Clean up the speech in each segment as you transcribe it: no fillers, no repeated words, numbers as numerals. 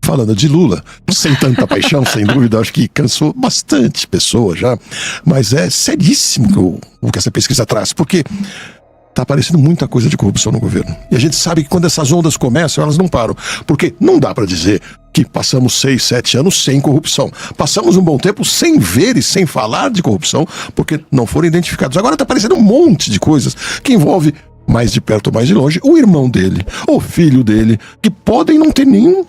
falando de Lula, sem tanta paixão, sem dúvida, acho que cansou bastante pessoa já, mas é seríssimo o que essa pesquisa traz, porque tá aparecendo muita coisa de corrupção no governo. E a gente sabe que quando essas ondas começam, elas não param, porque não dá para dizer que passamos 6, 7 anos sem corrupção. Passamos um bom tempo sem ver e sem falar de corrupção, porque não foram identificados. Agora tá aparecendo um monte de coisas que envolve, mais de perto ou mais de longe, o irmão dele, o filho dele, que podem não ter nenhum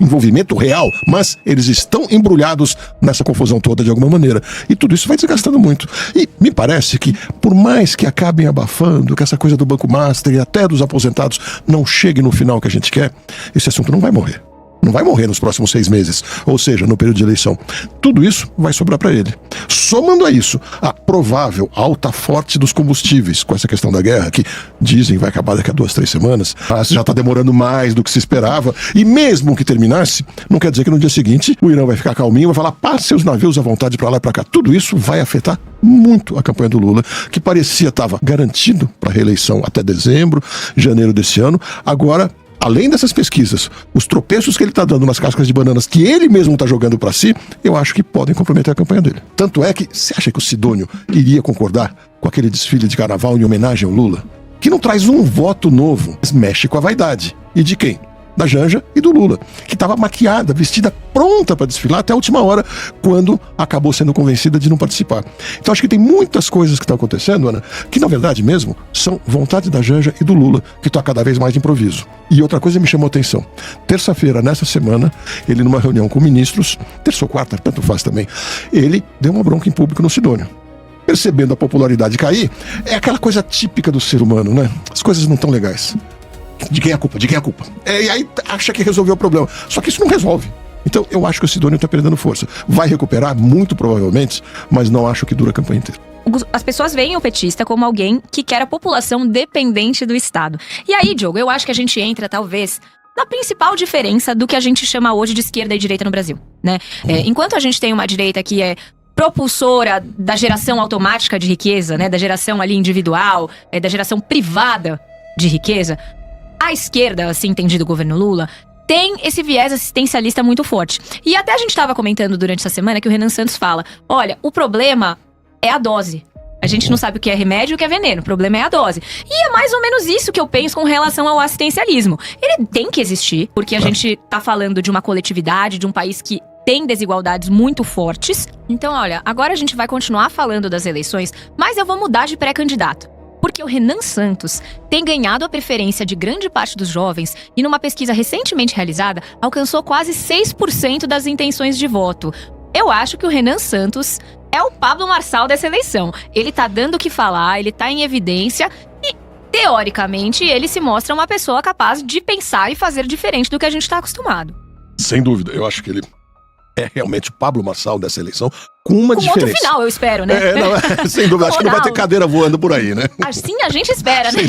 envolvimento real, mas eles estão embrulhados nessa confusão toda de alguma maneira. E tudo isso vai desgastando muito. E me parece que, por mais que acabem abafando, que essa coisa do Banco Master e até dos aposentados não chegue no final que a gente quer, esse assunto não vai morrer. Não vai morrer nos próximos 6 meses, ou seja, no período de eleição. Tudo isso vai sobrar para ele. Somando a isso a provável alta forte dos combustíveis, com essa questão da guerra, que dizem vai acabar daqui a 2, 3 semanas, mas já está demorando mais do que se esperava, e mesmo que terminasse, não quer dizer que no dia seguinte o Irã vai ficar calminho, vai falar, passe seus navios à vontade para lá e para cá. Tudo isso vai afetar muito a campanha do Lula, que parecia estava garantido para a reeleição até dezembro, janeiro desse ano. Agora, além dessas pesquisas, os tropeços que ele está dando nas cascas de bananas que ele mesmo está jogando para si, eu acho que podem comprometer a campanha dele. Tanto é que, você acha que o Sidônio iria concordar com aquele desfile de carnaval em homenagem ao Lula? Que não traz um voto novo, mas mexe com a vaidade. E de quem? Da Janja e do Lula, que estava maquiada, vestida, pronta para desfilar até a última hora, quando acabou sendo convencida de não participar. Então acho que tem muitas coisas que estão acontecendo, Ana, que na verdade mesmo são vontade da Janja e do Lula, que está cada vez mais de improviso. E outra coisa me chamou a atenção. Terça-feira, nessa semana, ele numa reunião com ministros, terça ou quarta, tanto faz também, ele deu uma bronca em público no Sidônio. Percebendo a popularidade cair, é aquela coisa típica do ser humano, né? As coisas não estão legais. De quem é a culpa? De quem é a culpa? E aí acha que resolveu o problema. Só que isso não resolve. Então eu acho que o Sidônio está perdendo força. Vai recuperar, muito provavelmente, mas não acho que dura a campanha inteira. As pessoas veem o petista como alguém que quer a população dependente do Estado. E aí, Diogo, eu acho que a gente entra, talvez, na principal diferença do que a gente chama hoje de esquerda e direita no Brasil, né? Enquanto a gente tem uma direita que é propulsora da geração automática de riqueza, né? Da geração ali individual, da geração privada de riqueza, a esquerda, assim entendido o governo Lula, tem esse viés assistencialista muito forte. E até a gente estava comentando durante essa semana que o Renan Santos fala, olha, o problema é a dose. A gente não sabe o que é remédio e o que é veneno, o problema é a dose. E é mais ou menos isso que eu penso com relação ao assistencialismo. Ele tem que existir, porque a gente tá falando de uma coletividade, de um país que tem desigualdades muito fortes. Então, olha, agora a gente vai continuar falando das eleições, mas eu vou mudar de pré-candidato. Porque o Renan Santos tem ganhado a preferência de grande parte dos jovens e numa pesquisa recentemente realizada, alcançou quase 6% das intenções de voto. Eu acho que o Renan Santos é o Pablo Marçal dessa eleição. Ele tá dando o que falar, ele tá em evidência e, teoricamente, ele se mostra uma pessoa capaz de pensar e fazer diferente do que a gente tá acostumado. Sem dúvida, eu acho que ele é realmente o Pablo Marçal dessa eleição, com uma diferença. Outro final, eu espero, né? Sem dúvida, acho que não vai ter cadeira voando por aí, né? Assim a gente espera, né?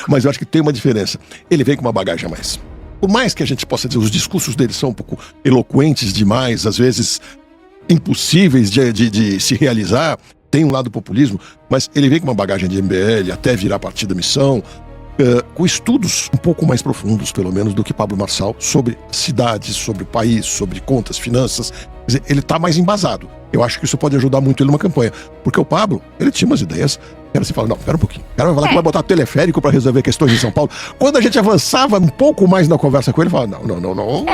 Mas eu acho que tem uma diferença. Ele vem com uma bagagem a mais. Por mais que a gente possa dizer, os discursos dele são um pouco eloquentes demais, às vezes impossíveis de se realizar, tem um lado populismo, mas ele vem com uma bagagem de MBL, até virar partido da missão, com estudos um pouco mais profundos, pelo menos, do que Pablo Marçal, sobre cidades, sobre o país, sobre contas, finanças. Quer dizer, ele está mais embasado. Eu acho que isso pode ajudar muito ele numa campanha. Porque o Pablo, ele tinha umas ideias. Era assim, fala, não, pera um pouquinho. O cara vai falar que vai botar teleférico para resolver questões em São Paulo. Quando a gente avançava um pouco mais na conversa com ele, falava, não.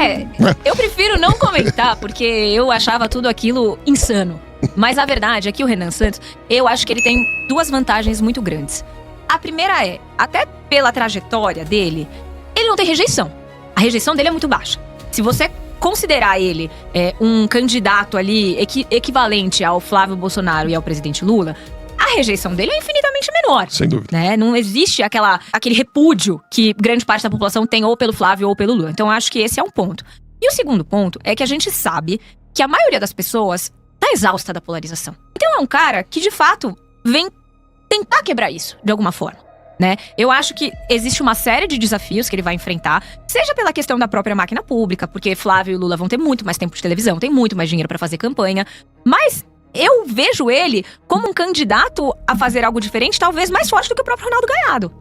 Eu prefiro não comentar, porque eu achava tudo aquilo insano. Mas a verdade é que o Renan Santos, eu acho que ele tem duas vantagens muito grandes. A primeira é, até pela trajetória dele, ele não tem rejeição. A rejeição dele é muito baixa. Se você considerar ele um candidato ali equivalente ao Flávio Bolsonaro e ao presidente Lula, a rejeição dele é infinitamente menor. Sem dúvida. Né? Não existe aquele repúdio que grande parte da população tem ou pelo Flávio ou pelo Lula. Então acho que esse é um ponto. E o segundo ponto é que a gente sabe que a maioria das pessoas tá exausta da polarização. Então é um cara que, de fato, vem tentar quebrar isso, de alguma forma, né? Eu acho que existe uma série de desafios que ele vai enfrentar, seja pela questão da própria máquina pública, porque Flávio e Lula vão ter muito mais tempo de televisão, tem muito mais dinheiro pra fazer campanha, mas eu vejo ele como um candidato a fazer algo diferente, talvez mais forte do que o próprio Ronaldo Caiado.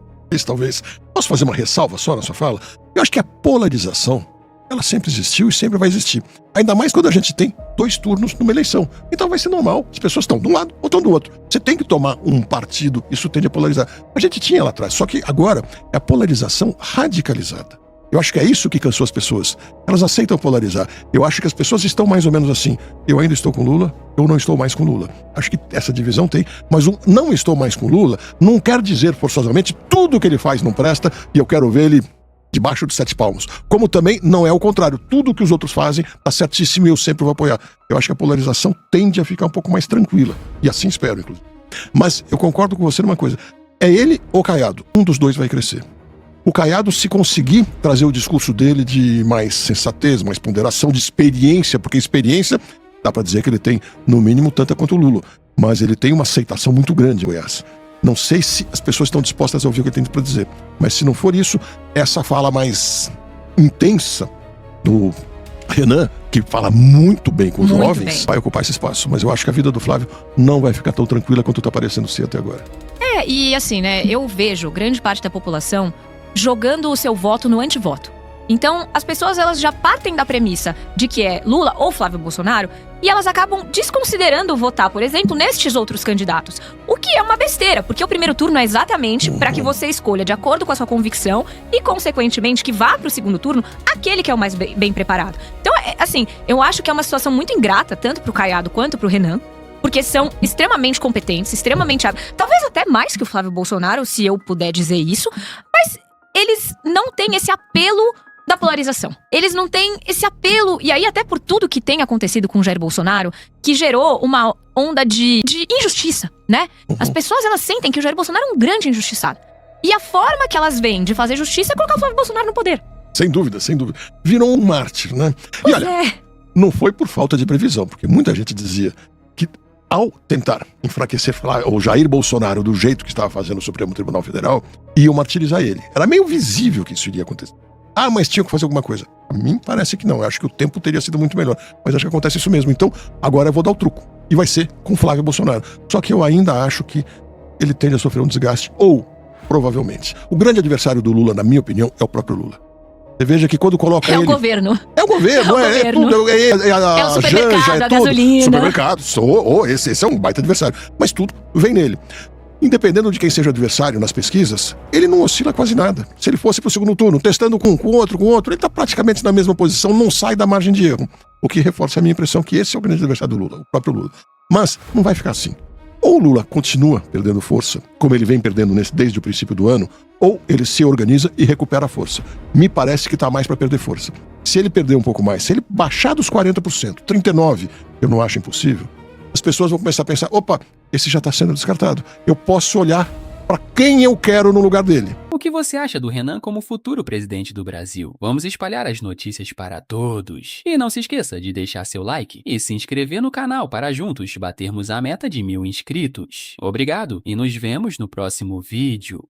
Talvez. Posso fazer uma ressalva só na sua fala? Eu acho que a polarização ela sempre existiu e sempre vai existir. Ainda mais quando a gente tem 2 turnos numa eleição. Então vai ser normal. As pessoas estão de um lado ou estão do outro. Você tem que tomar um partido, isso tende a polarizar. A gente tinha lá atrás, só que agora é a polarização radicalizada. Eu acho que é isso que cansou as pessoas. Elas aceitam polarizar. Eu acho que as pessoas estão mais ou menos assim. Eu ainda estou com Lula, eu não estou mais com Lula. Acho que essa divisão tem. Mas o não estou mais com Lula não quer dizer forçosamente tudo que ele faz não presta e eu quero ver ele debaixo de 7 palmos. Como também não é o contrário. Tudo que os outros fazem tá certíssimo e eu sempre vou apoiar. Eu acho que a polarização tende a ficar um pouco mais tranquila. E assim espero, inclusive. Mas eu concordo com você numa coisa. É ele ou Caiado? Um dos dois vai crescer. O Caiado, se conseguir trazer o discurso dele de mais sensatez, mais ponderação, de experiência, porque experiência, dá pra dizer que ele tem, no mínimo, tanta quanto o Lula. Mas ele tem uma aceitação muito grande em Goiás. Não sei se as pessoas estão dispostas a ouvir o que ele tem para dizer. Mas se não for isso, essa fala mais intensa do Renan, que fala muito bem com os Muito jovens, bem. vai ocupar esse espaço. Mas eu acho que a vida do Flávio não vai ficar tão tranquila quanto tá parecendo ser até agora. E assim, né, eu vejo grande parte da população jogando o seu voto no antivoto. Então, as pessoas elas já partem da premissa de que é Lula ou Flávio Bolsonaro e elas acabam desconsiderando votar, por exemplo, nestes outros candidatos. O que é uma besteira, porque o primeiro turno é exatamente para que você escolha de acordo com a sua convicção e, consequentemente, que vá para o segundo turno aquele que é o mais bem preparado. Então, assim, eu acho que é uma situação muito ingrata, tanto para o Caiado quanto para o Renan, porque são extremamente competentes, extremamente hábeis. Talvez até mais que o Flávio Bolsonaro, se eu puder dizer isso, mas eles não têm esse apelo da polarização. Eles não têm esse apelo, e aí até por tudo que tem acontecido com o Jair Bolsonaro, que gerou uma onda de injustiça, né? As pessoas, elas sentem que o Jair Bolsonaro é um grande injustiçado. E a forma que elas veem de fazer justiça é colocar o Flávio Bolsonaro no poder. Sem dúvida, sem dúvida. Virou um mártir, né? Pois E olha, não foi por falta de previsão, porque muita gente dizia que ao tentar enfraquecer o Jair Bolsonaro do jeito que estava fazendo o Supremo Tribunal Federal, iam martirizar ele. Era meio visível que isso iria acontecer. Ah, mas tinha que fazer alguma coisa. A mim parece que não. Eu acho que o tempo teria sido muito melhor. Mas acho que acontece isso mesmo. Então, agora eu vou dar o truco. E vai ser com Flávio Bolsonaro. Só que eu ainda acho que ele tende a sofrer um desgaste. Ou, provavelmente. O grande adversário do Lula, na minha opinião, é o próprio Lula. Você veja que quando coloca ele... É o governo. É o governo, É o tudo. É É o supermercado, Janja, é a tudo. gasolina. Supermercado. Esse é um baita adversário. Mas tudo vem nele. Independendo de quem seja o adversário nas pesquisas, ele não oscila quase nada. Se ele fosse pro segundo turno, testando com outro, ele tá praticamente na mesma posição, não sai da margem de erro. O que reforça a minha impressão que esse é o grande adversário do Lula, o próprio Lula. Mas não vai ficar assim. Ou o Lula continua perdendo força, como ele vem perdendo desde o princípio do ano, ou ele se organiza e recupera a força. Me parece que tá mais para perder força. Se ele perder um pouco mais, se ele baixar dos 40%, 39%, eu não acho impossível, as pessoas vão começar a pensar, opa, esse já está sendo descartado. Eu posso olhar para quem eu quero no lugar dele. O que você acha do Renan como futuro presidente do Brasil? Vamos espalhar as notícias para todos. E não se esqueça de deixar seu like e se inscrever no canal para juntos batermos a meta de 1000 inscritos. Obrigado e nos vemos no próximo vídeo.